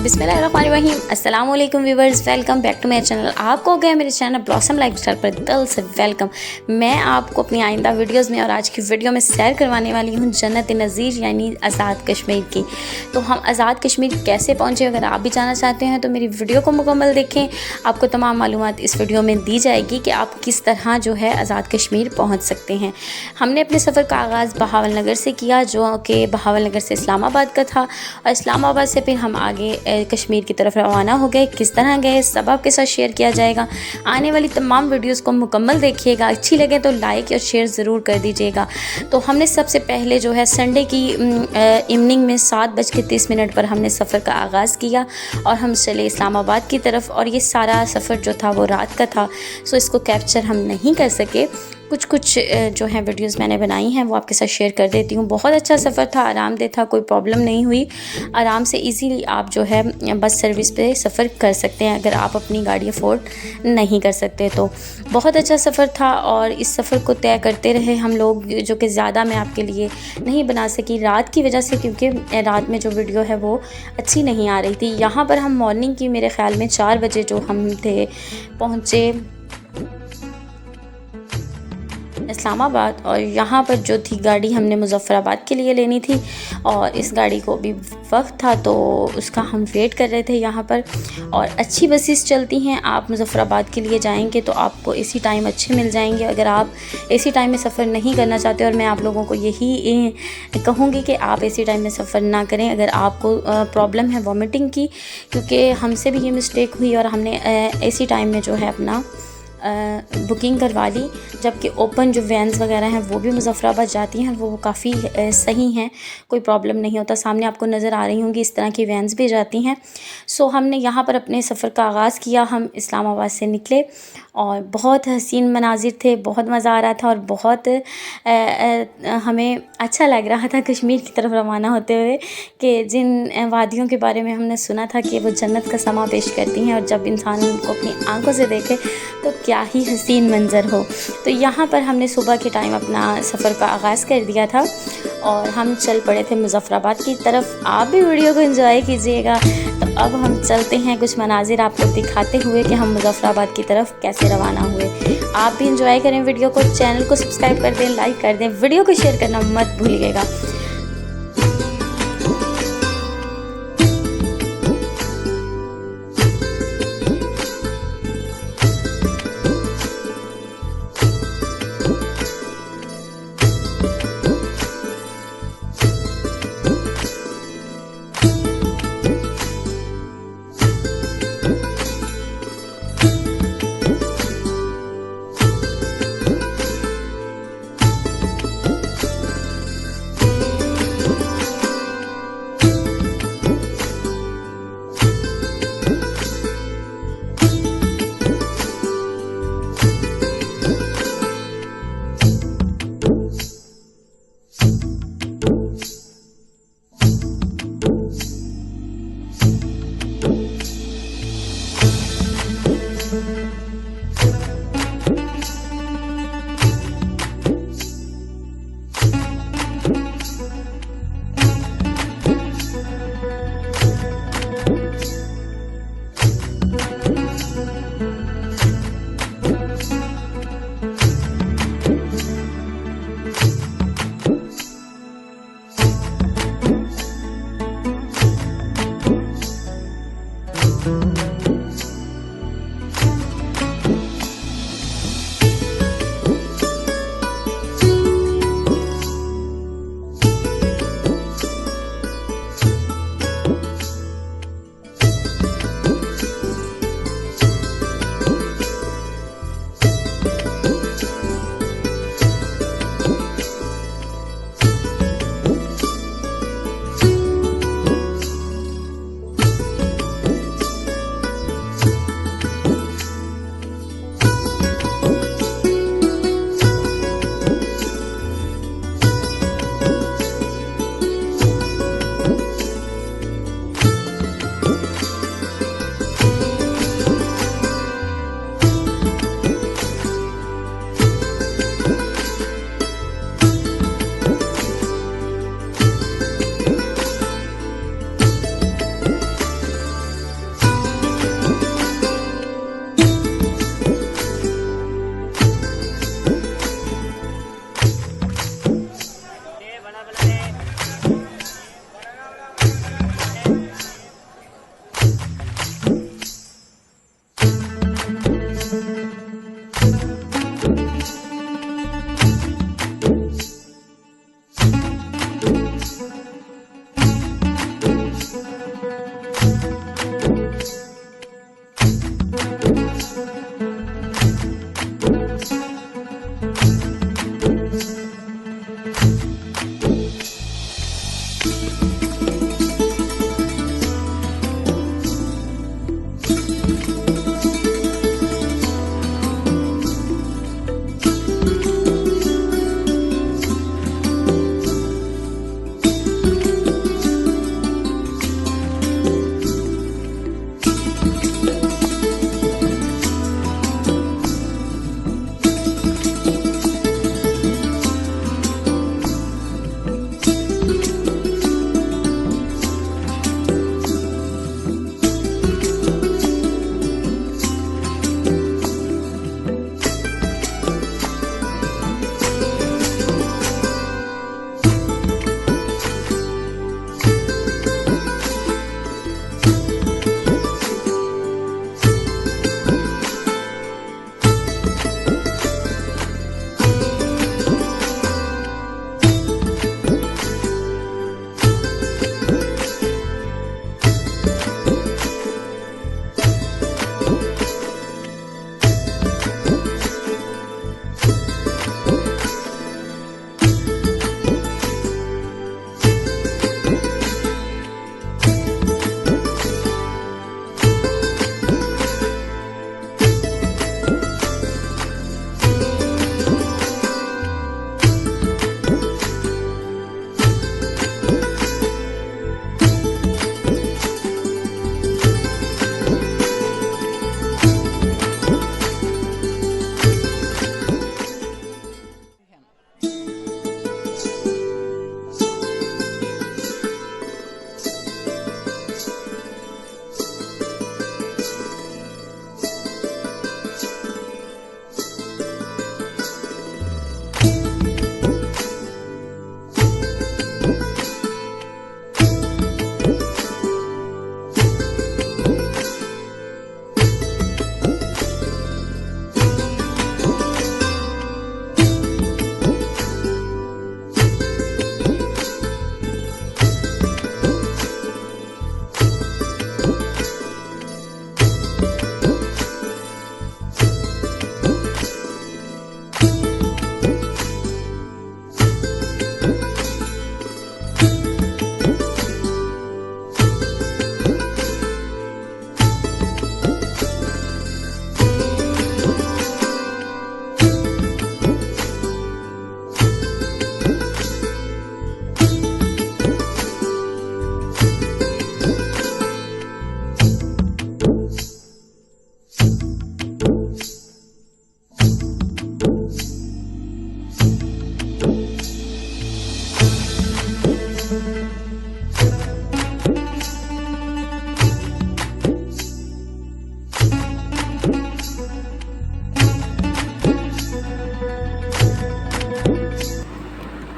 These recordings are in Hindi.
बिस्मिल्लाहिर्रहमानिर्रहीम। अस्सलाम वालेकुम viewers, welcome back to my channel. आपको हो गया मेरे चैनल ब्लॉसम लाइफस्टाइल पर दिल से वेलकम। मैं आपको अपनी आइंदा वीडियोस में और आज की वीडियो में सैर करवाने वाली हूँ जन्नत नज़ीर यानी आज़ाद कश्मीर की। तो हम आज़ाद कश्मीर कैसे पहुँचे, अगर आप भी जाना चाहते हैं तो मेरी वीडियो को मुकम्मल देखें। आपको तमाम मालूमात इस वीडियो में दी जाएगी कि आप किस तरह जो है आज़ाद कश्मीर पहुँच सकते हैं। हमने अपने सफ़र का आगाज़ बहावल नगर से किया, जो कि बहावल नगर से इस्लामाबाद का था, और इस्लामाबाद से फिर हम आगे कश्मीर की तरफ रवाना हो गए। किस तरह गए सब आपके साथ शेयर किया जाएगा। आने वाली तमाम वीडियोस को मुकम्मल देखिएगा, अच्छी लगे तो लाइक और शेयर ज़रूर कर दीजिएगा। तो हमने सबसे पहले जो है संडे की इवनिंग में 7:30 पर हमने सफ़र का आगाज़ किया और हम चले इस्लामाबाद की तरफ। और ये सारा सफ़र जो था वो रात का था, सो इसको कैप्चर हम नहीं कर सके। कुछ जो है वीडियोस मैंने बनाई हैं वो आपके साथ शेयर कर देती हूँ। बहुत अच्छा सफ़र था, आरामदेह था, कोई प्रॉब्लम नहीं हुई। आराम से इजीली आप जो है बस सर्विस पे सफ़र कर सकते हैं अगर आप अपनी गाड़ी अफोर्ड नहीं कर सकते तो। बहुत अच्छा सफ़र था और इस सफ़र को तय करते रहे हम लोग, जो कि ज़्यादा मैं आपके लिए नहीं बना सकी रात की वजह से, क्योंकि रात में जो वीडियो है वो अच्छी नहीं आ रही थी। यहाँ पर हम मॉर्निंग की मेरे ख़्याल में 4 बजे जो हम थे पहुँचे इस्लामाबाद। और यहाँ पर जो थी गाड़ी हमने मुज़फ़्फ़राबाद के लिए लेनी थी और इस गाड़ी को भी वक्त था तो उसका हम वेट कर रहे थे यहाँ पर। और अच्छी बसेस चलती हैं, आप मुज़फ़्फ़राबाद के लिए जाएंगे तो आपको एसी टाइम अच्छे मिल जाएंगे। अगर आप एसी टाइम में सफ़र नहीं करना चाहते, और मैं आप लोगों को यही कहूँगी कि आप एसी टाइम में सफ़र ना करें अगर आपको प्रॉब्लम है वॉमिटिंग की, क्योंकि हमसे भी ये मिस्टेक हुई और हमने एसी टाइम में जो है अपना बुकिंग करवा ली, जबकि ओपन जो वैन्स वगैरह हैं वो भी मुज़फ़्फ़राबाद जाती हैं, वो काफ़ी सही हैं, कोई प्रॉब्लम नहीं होता। सामने आपको नज़र आ रही होंगी इस तरह की वैन्स भी जाती हैं। सो हमने यहाँ पर अपने सफ़र का आगाज़ किया। हम इस्लामाबाद से निकले और बहुत हसीन मनाजिर थे, बहुत मज़ा आ रहा था और बहुत हमें अच्छा लग रहा था कश्मीर की तरफ रवाना होते हुए, कि जिन वादियों के बारे में हमने सुना था कि वो जन्नत का समा पेश करती हैं, और जब इंसान उनको अपनी आंखों से देखे तो क्या ही हसीन मंज़र हो। तो यहाँ पर हमने सुबह के टाइम अपना सफ़र का आगाज़ कर दिया था और हम चल पड़े थे मुज़फ़्फ़राबाद की तरफ। आप भी वीडियो को एंजॉय कीजिएगा। तो अब हम चलते हैं कुछ मनाजिर आपको दिखाते हुए कि हम मुज़फ़्फ़राबाद की तरफ कैसे रवाना हुए। आप भी एंजॉय करें वीडियो को, चैनल को सब्सक्राइब कर दें, लाइक कर दें, वीडियो को शेयर करना मत भूलिएगा।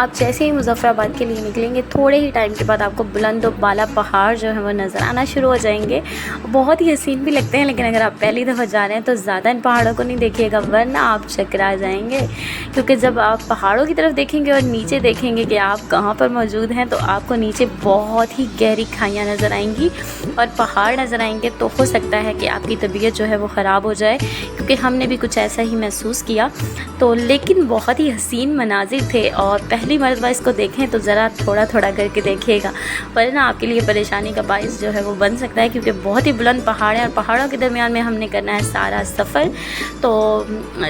आप जैसे ही मुज़फ़्फ़राबाद के लिए निकलेंगे थोड़े ही टाइम के बाद आपको बुलंद और बाला पहाड़ जो है वो नज़र आना शुरू हो जाएंगे। बहुत ही हसीन भी लगते हैं, लेकिन अगर आप पहली दफ़ा जा रहे हैं तो ज़्यादा इन पहाड़ों को नहीं देखिएगा, वरना आप चकरा जाएंगे। क्योंकि जब आप पहाड़ों की तरफ देखेंगे और नीचे देखेंगे कि आप कहाँ पर मौजूद हैं, तो आपको नीचे बहुत ही गहरी खाइयाँ नज़र आएंगी और पहाड़ नज़र आएंगे। तो हो सकता है कि आपकी तबीयत जो है वो ख़राब हो जाए, क्योंकि हमने भी कुछ ऐसा ही महसूस किया। तो लेकिन बहुत ही हसीन मनाजिर थे, और पहली मरतबा इसको देखें तो ज़रा थोड़ा थोड़ा करके देखिएगा, वरना आपके लिए परेशानी का बाइस जो है वो बन सकता है, क्योंकि बहुत ही बुलंद पहाड़ हैं और पहाड़ों के दरमियान में हमने करना है सारा सफ़र। तो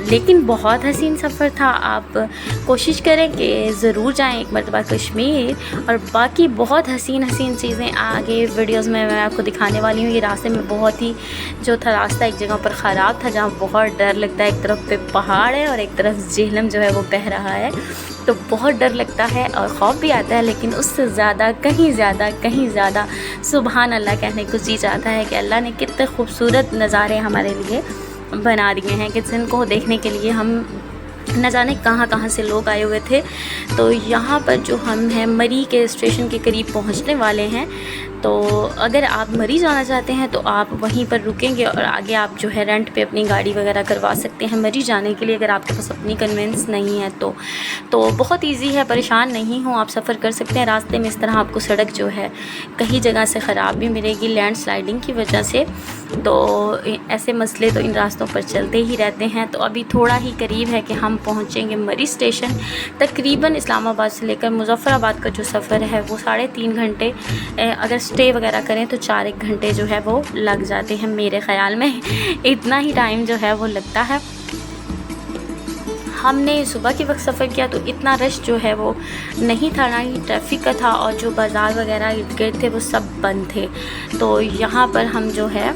लेकिन बहुत हसीन सफ़र था। आप कोशिश करें कि ज़रूर जाएं एक मरतबा कश्मीर, और बाकी बहुत हसीन हसीन चीज़ें आगे वीडियोस में मैं आपको दिखाने वाली हूँ। ये रास्ते में बहुत ही जो था रास्ता एक जगह पर ख़राब था, जहाँ बहुत डर लगता है। एक तरफ पे पहाड़ है और एक तरफ झेलम जो है वो बह रहा है, तो बहुत डर लगता है और ख़ौफ भी आता है। लेकिन उससे ज़्यादा कहीं ज़्यादा सुभान अल्लाह कहने को जी चाहता है कि अल्लाह ने कितने खूबसूरत नज़ारे हमारे लिए बना दिए हैं कि जिनको देखने के लिए हम न जाने कहाँ से लोग आए हुए थे। तो यहाँ पर जो हम हैं मरी के स्टेशन के करीब पहुँचने वाले हैं। तो अगर आप मरी जाना चाहते हैं तो आप वहीं पर रुकेंगे और आगे आप जो है रेंट पे अपनी गाड़ी वगैरह करवा सकते हैं मरी जाने के लिए, अगर आपके पास अपनी कन्वेंस नहीं है तो बहुत इजी है, परेशान नहीं हो, आप सफ़र कर सकते हैं। रास्ते में इस तरह आपको सड़क जो है कई जगह से ख़राब भी मिलेगी लैंडस्लाइडिंग की वजह से, तो ऐसे मसले तो इन रास्तों पर चलते ही रहते हैं। तो अभी थोड़ा ही करीब है कि हम पहुँचेंगे मरी स्टेशन। तकरीबन इस्लामाबाद से लेकर मुज़फ़्फ़राबाद का जो सफ़र है वो 3.5 घंटे, अगर स्टे वगैरह करें तो 4 घंटे जो है वो लग जाते हैं। मेरे ख़्याल में इतना ही टाइम जो है वो लगता है। हमने सुबह के वक्त सफ़र किया तो इतना रश जो है वो नहीं था, ना ही ट्रैफिक का था, और जो बाज़ार वगैरह इर्द गिर्द थे वो सब बंद थे। तो यहाँ पर हम जो है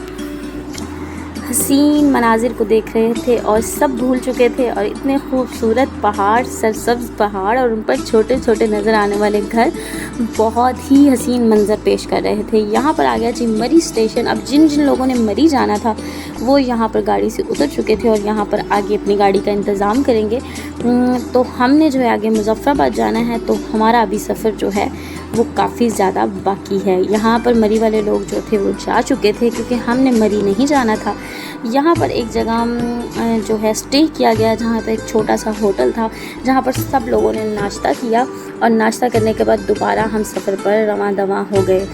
हसीन मनाजिर को देख रहे थे और सब भूल चुके थे, और इतने खूबसूरत पहाड़, सरसब्ज़ पहाड़ और उन पर छोटे छोटे नज़र आने वाले घर बहुत ही हसीन मंज़र पेश कर रहे थे। यहाँ पर आ गया जी मरी स्टेशन। अब जिन जिन लोगों ने मरी जाना था वो यहाँ पर गाड़ी से उतर चुके थे और यहाँ पर आगे अपनी गाड़ी का इंतज़ाम करेंगे। तो हमने जो है आगे मुज़फ़्फ़राबाद जाना है, तो हमारा अभी सफ़र जो है वो काफ़ी ज़्यादा बाकी है। यहाँ पर मरी वाले लोग जो थे वो जा चुके थे, क्योंकि हमने मरी नहीं जाना था। यहाँ पर एक जगह जो है स्टे किया गया, जहाँ पर एक छोटा सा होटल था, जहाँ पर सब लोगों ने नाश्ता किया, और नाश्ता करने के बाद दोबारा हम सफ़र पर रवां दवां हो गए।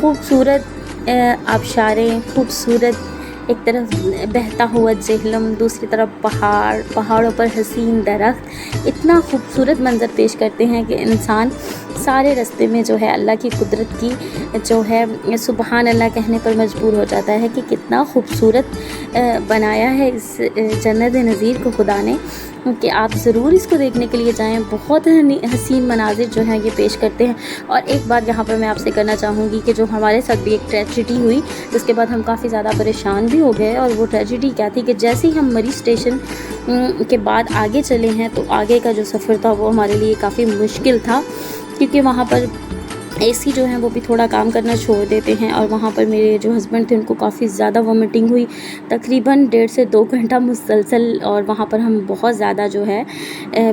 खूबसूरत आबशारें, खूबसूरत एक तरफ बहता हुआ झेलम, दूसरी तरफ पहाड़ों पर हसीन दरख्त इतना खूबसूरत मंज़र पेश करते हैं कि इंसान सारे रास्ते में जो है अल्लाह की कुदरत की जो है सुबहान अल्लाह कहने पर मजबूर हो जाता है कि कितना खूबसूरत बनाया है इस जन्नत नज़ीर को खुदा ने, कि आप ज़रूर इसको देखने के लिए जाएं। बहुत हसीन मनाजिर जो हैं ये पेश करते हैं। और एक बात यहाँ पर मैं आपसे करना चाहूँगी कि जो हमारे साथ भी एक ट्रेजिडी हुई, जिसके बाद हम काफ़ी ज़्यादा परेशान भी हो गए। और वो ट्रेजिडी क्या थी कि जैसे ही हम मरी स्टेशन के बाद आगे चले हैं, तो आगे का जो सफ़र था वो हमारे लिए काफ़ी मुश्किल था, क्योंकि वहाँ पर एसी जो है वो भी थोड़ा काम करना छोड़ देते हैं। और वहाँ पर मेरे जो हस्बैंड थे उनको काफ़ी ज़्यादा वोमिटिंग हुई, तकरीबन 1.5 से 2 घंटा मुसलसल। और वहाँ पर हम बहुत ज़्यादा जो है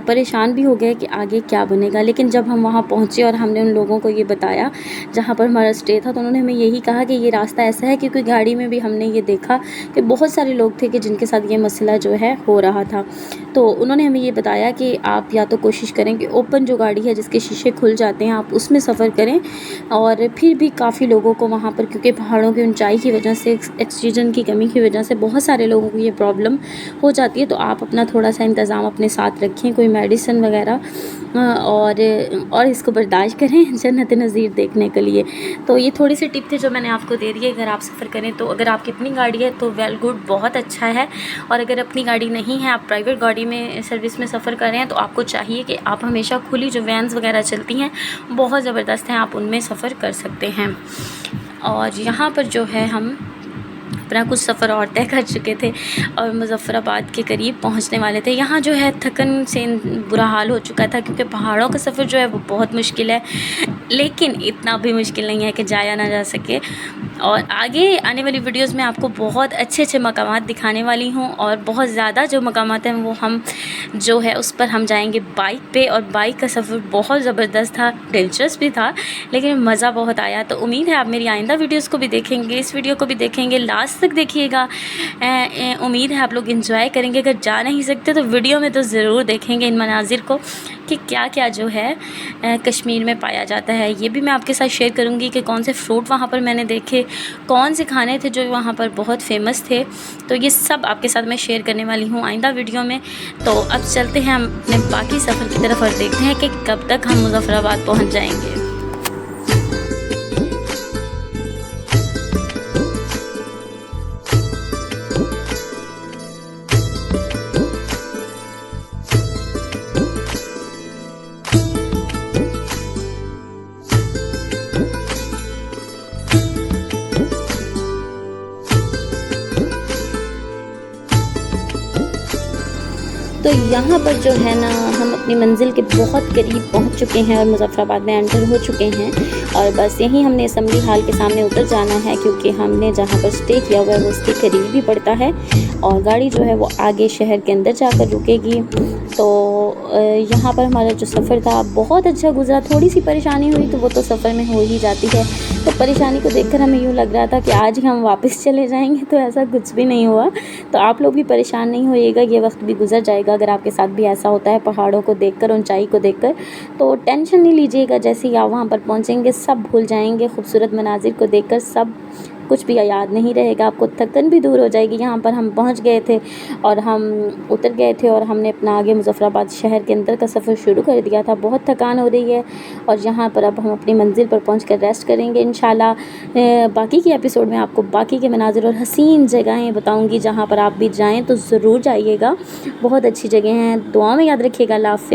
परेशान भी हो गए कि आगे क्या बनेगा। लेकिन जब हम वहाँ पहुँचे और हमने उन लोगों को ये बताया जहाँ पर हमारा स्टे था, तो उन्होंने हमें यही कहा कि ये रास्ता ऐसा है, क्योंकि गाड़ी में भी हमने ये देखा कि बहुत सारे लोग थे कि जिनके साथ ये मसला जो है हो रहा था। तो उन्होंने हमें ये बताया कि आप या तो कोशिश करें कि ओपन जो गाड़ी है जिसके शीशे खुल जाते हैं आप उसमें सफ़र करें। और फिर भी काफ़ी लोगों को वहाँ पर, क्योंकि पहाड़ों की ऊंचाई की वजह से, ऑक्सीजन की कमी की वजह से बहुत सारे लोगों को ये प्रॉब्लम हो जाती है। तो आप अपना थोड़ा सा इंतज़ाम अपने साथ रखें, कोई मेडिसिन वगैरह, और इसको बर्दाश्त करें जन्नत नज़ीर देखने के लिए। तो ये थोड़ी सी टिप थी जो मैंने आपको दे दी है। अगर आप सफ़र करें तो अगर आपकी अपनी गाड़ी है तो वेल गुड, बहुत अच्छा है। और अगर अपनी गाड़ी नहीं है, आप प्राइवेट गाड़ी में सर्विस में सफ़र कर रहे हैं, तो आपको चाहिए कि आप हमेशा खुली जो वैन्स वगैरह चलती हैं बहुत ज़बरदस्त हैं, आप उनमें सफ़र कर सकते हैं। और यहाँ पर जो है हम अपना कुछ सफ़र और तय कर चुके थे और मुज़फ़्फ़राबाद के करीब पहुंचने वाले थे। यहाँ जो है थकन से बुरा हाल हो चुका था, क्योंकि पहाड़ों का सफ़र जो है वो बहुत मुश्किल है, लेकिन इतना भी मुश्किल नहीं है कि जाया ना जा सके। और आगे आने वाली वीडियोस में आपको बहुत अच्छे अच्छे मकामात दिखाने वाली हूँ, और बहुत ज़्यादा जो मकामात हैं वो हम जो है उस पर हम जाएंगे बाइक पे। और बाइक का सफ़र बहुत ज़बरदस्त था, दिलचस्प भी था, लेकिन मज़ा बहुत आया। तो उम्मीद है आप मेरी आइंदा वीडियोस को भी देखेंगे, इस वीडियो को भी देखेंगे, लास्ट तक देखिएगा। उम्मीद है आप लोग इंजॉय करेंगे। अगर जा नहीं सकते तो वीडियो में तो ज़रूर देखेंगे इन मनाजिर को कि क्या क्या जो है कश्मीर में पाया जाता है। ये भी मैं आपके साथ शेयर करूँगी कि कौन से फ्रूट वहाँ पर मैंने देखे, कौन से खाने थे जो वहाँ पर बहुत फेमस थे। तो ये सब आपके साथ मैं शेयर करने वाली हूँ आइंदा वीडियो में। तो अब चलते हैं हम अपने बाकी सफ़र की तरफ और देखते हैं कि कब तक हम मुज़फ़्फ़राबाद पहुँच जाएंगे। तो यहाँ पर जो है ना हम अपनी मंजिल के बहुत करीब पहुँच चुके हैं और मुज़फ़्फ़राबाद में एंटर हो चुके हैं। और बस यहीं हमने असम्बली हाल के सामने उतर जाना है, क्योंकि हमने जहाँ पर स्टे किया हुआ है वो उसके करीब ही पड़ता है। और गाड़ी जो है वो आगे शहर के अंदर जाकर रुकेगी। तो यहाँ पर हमारा जो सफ़र था बहुत अच्छा गुजरा। थोड़ी सी परेशानी हुई तो वो तो सफ़र में हो ही जाती है। तो परेशानी को देखकर हमें यूँ लग रहा था कि आज ही हम वापस चले जाएंगे, तो ऐसा कुछ भी नहीं हुआ। तो आप लोग भी परेशान नहीं होइएगा, ये वक्त भी गुजर जाएगा। अगर आपके साथ भी ऐसा होता है पहाड़ों को देखकर, ऊंचाई को देखकर, तो टेंशन नहीं लीजिएगा। जैसे ही आप वहाँ पर पहुँचेंगे सब भूल जाएंगे। खूबसूरत मनाजिर को देखकर सब कुछ भी याद नहीं रहेगा, आपको थकन भी दूर हो जाएगी। यहाँ पर हम पहुँच गए थे और हम उतर गए थे और हमने अपना आगे मुज़फ़्फ़राबाद शहर के अंदर का सफ़र शुरू कर दिया था। बहुत थकान हो रही है और यहाँ पर अब हम अपनी मंजिल पर पहुँचकर रेस्ट करेंगे इंशाल्लाह। बाकी के एपिसोड में आपको बाकी के मनाजिर और हसीन जगहें बताऊँगी, जहाँ पर आप भी जाएँ तो ज़रूर जाइएगा। बहुत अच्छी जगह हैं। दुआ में याद रखिएगा। अल्लाह हाफ़िज़।